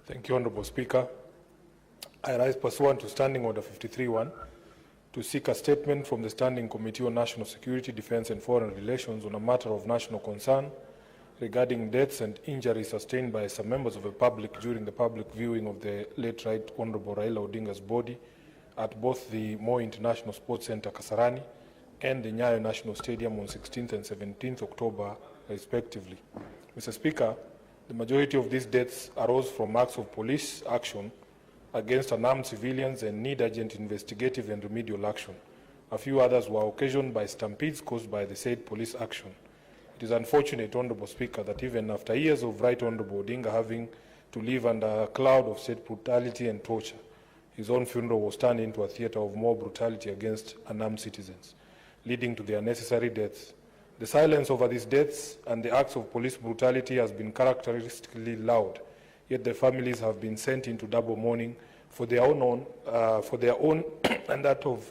Thank you, Honorable Speaker. I rise pursuant to Standing Order 53-1 to seek a statement from the Standing Committee on National Security, Defence and Foreign Relations on a matter of national concern regarding deaths and injuries sustained by some members of the public during the public viewing of the late Right Honorable Raila Odinga's body at both the Moi International Sports Centre, Kasarani, and the Nyayo National Stadium on 16th and 17th October, respectively. Mr. Speaker, the majority of these deaths arose from acts of police action against unarmed civilians and need urgent investigative and remedial action. A few others were occasioned by stampedes caused by the said police action. It is unfortunate, Honorable Speaker, that even after years of Right Honorable Odinga having to live under a cloud of state brutality and torture, his own funeral was turned into a theatre of more brutality against unarmed citizens, leading to their unnecessary deaths. The silence over these deaths and the acts of police brutality has been characteristically loud, yet the families have been sent into double mourning for their own and that of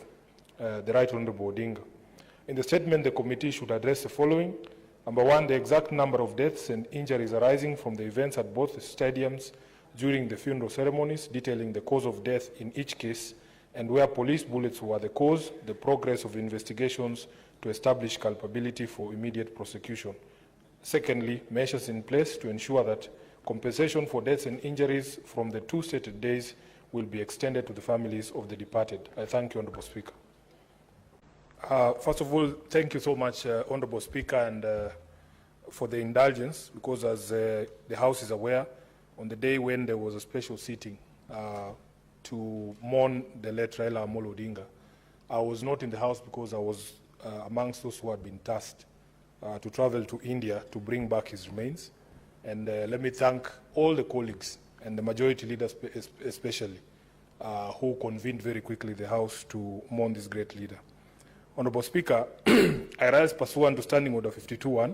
the Right Honorable Odinga. In the statement, the committee should address the following. Number one, the exact number of deaths and injuries arising from the events at both stadiums during the funeral ceremonies, detailing the cause of death in each case, and where police bullets were the cause, the progress of investigations to establish culpability for immediate prosecution. Secondly, measures in place to ensure that compensation for deaths and injuries from the two stated days will be extended to the families of the departed. I thank you, Honorable Speaker. First of all, thank you so much, Honorable Speaker, and for the indulgence, because as the House is aware, on the day when there was a special sitting to mourn the late Raila Odinga, I was not in the House because I was amongst those who had been tasked to travel to India to bring back his remains. And let me thank all the colleagues and the majority leaders especially who convened very quickly the House to mourn this great leader. Honorable Speaker, I rise pursuant to Standing Order 52-1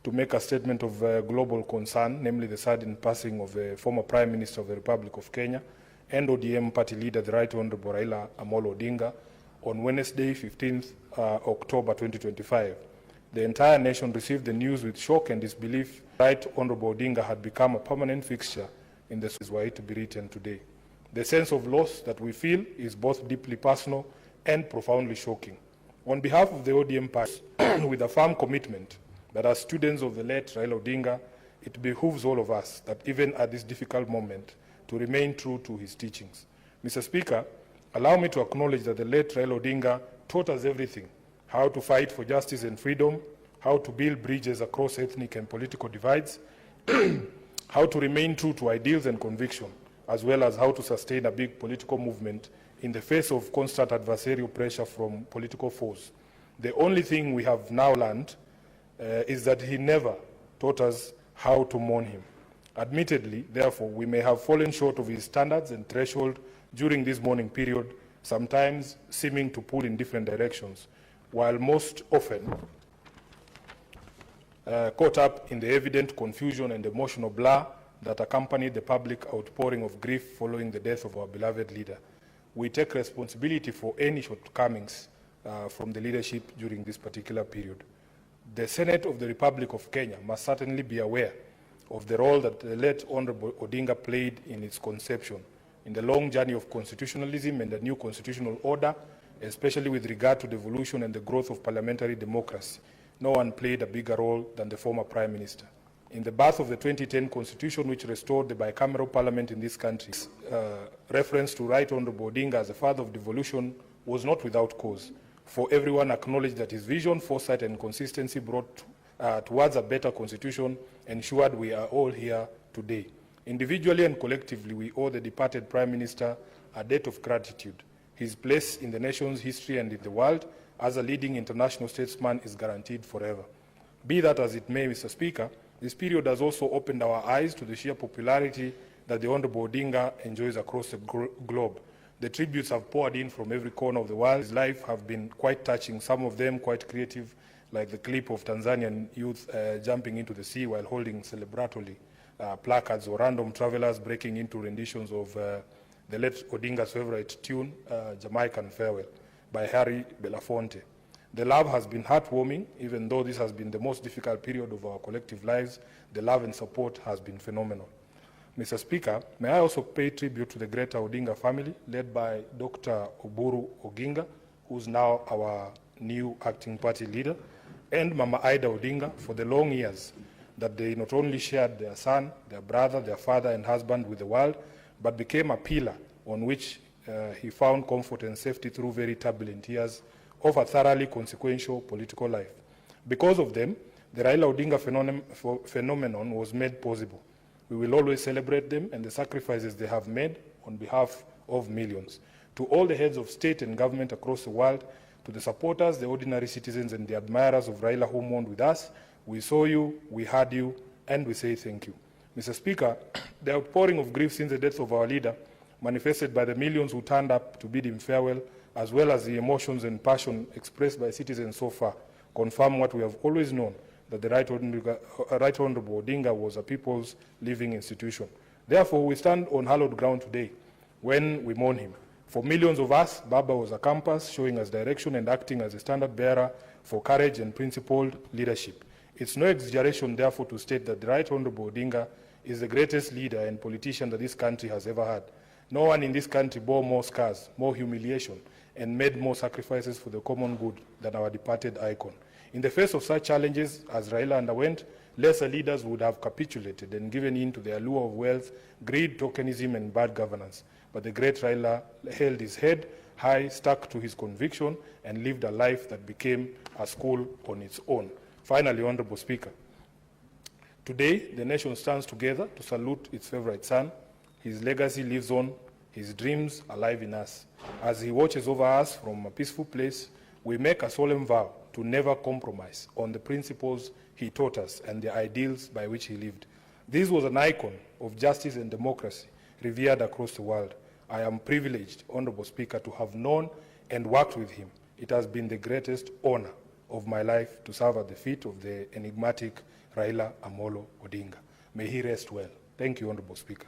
to make a statement of global concern, namely the sudden passing of the former Prime Minister of the Republic of Kenya and ODM party leader, the Right Honorable Raila Odinga, on Wednesday, 15th October 2025. The entire nation received the news with shock and disbelief. Right Honorable Odinga had become a permanent fixture in the were it to be written today. The sense of loss that we feel is both deeply personal and profoundly shocking. On behalf of the ODM party, with a firm commitment that as students of the late Raila Odinga, it behooves all of us that even at this difficult moment to remain true to his teachings. Mr. Speaker, allow me to acknowledge that the late Raila Odinga taught us everything: how to fight for justice and freedom, how to build bridges across ethnic and political divides, how to remain true to ideals and conviction, as well as how to sustain a big political movement in the face of constant adversarial pressure from political foes. The only thing we have now learned is that he never taught us how to mourn him. Admittedly, therefore, we may have fallen short of his standards and threshold during this mourning period, sometimes seeming to pull in different directions, while most often caught up in the evident confusion and emotional blur that accompanied the public outpouring of grief following the death of our beloved leader. We take responsibility for any shortcomings from the leadership during this particular period. The Senate of the Republic of Kenya must certainly be aware of the role that the late Honorable Odinga played in its conception, in the long journey of constitutionalism and the new constitutional order, especially with regard to the evolution and the growth of parliamentary democracy. No one played a bigger role than the former Prime Minister. In the birth of the 2010 Constitution, which restored the bicameral parliament in this country, reference to Right Honorable Odinga as the father of devolution was not without cause, for everyone acknowledged that his vision, foresight, and consistency brought towards a better constitution ensured we are all here today. Individually and collectively, we owe the departed Prime Minister a debt of gratitude. His place in the nation's history and in the world as a leading international statesman is guaranteed forever. Be that as it may, Mr. Speaker, this period has also opened our eyes to the sheer popularity that the Honorable Odinga enjoys across the globe. The tributes have poured in from every corner of the world. His life have been quite touching, some of them quite creative, like the clip of Tanzanian youth jumping into the sea while holding celebratory placards, or random travelers breaking into renditions of the late Odinga's favorite tune, Jamaican Farewell, by Harry Belafonte. The love has been heartwarming. Even though this has been the most difficult period of our collective lives, the love and support has been phenomenal. Mr. Speaker, may I also pay tribute to the greater Odinga family, led by Dr. Oburu Oginga, who's now our new acting party leader, and Mama Ida Odinga for the long years that they not only shared their son, their brother, their father and husband with the world, but became a pillar on which he found comfort and safety through very turbulent years of a thoroughly consequential political life. Because of them, the Raila Odinga phenomenon was made possible. We will always celebrate them and the sacrifices they have made on behalf of millions. To all the heads of state and government across the world, to the supporters, the ordinary citizens and the admirers of Raila who mourned with us, we saw you, we heard you, and we say thank you. Mr. Speaker, the outpouring of grief since the death of our leader, manifested by the millions who turned up to bid him farewell, as well as the emotions and passion expressed by citizens so far, confirm what we have always known, that the Right Honorable Odinga was a people's living institution. Therefore, we stand on hallowed ground today when we mourn him. For millions of us, Baba was a compass showing us direction and acting as a standard bearer for courage and principled leadership. It's no exaggeration, therefore, to state that the Right Honorable Odinga is the greatest leader and politician that this country has ever had. No one in this country bore more scars, more humiliation, and made more sacrifices for the common good than our departed icon. In the face of such challenges as Raila underwent, lesser leaders would have capitulated and given in to the allure of wealth, greed, tokenism, and bad governance. But the great Raila held his head high, stuck to his conviction, and lived a life that became a school on its own. Finally, Honorable Speaker, today the nation stands together to salute its favorite son. His legacy lives on, his dreams alive in us. As he watches over us from a peaceful place, we make a solemn vow to never compromise on the principles he taught us and the ideals by which he lived. This was an icon of justice and democracy revered across the world. I am privileged, Honorable Speaker, to have known and worked with him. It has been the greatest honor of my life to serve at the feet of the enigmatic Raila Amolo Odinga. May he rest well. Thank you, Honorable Speaker.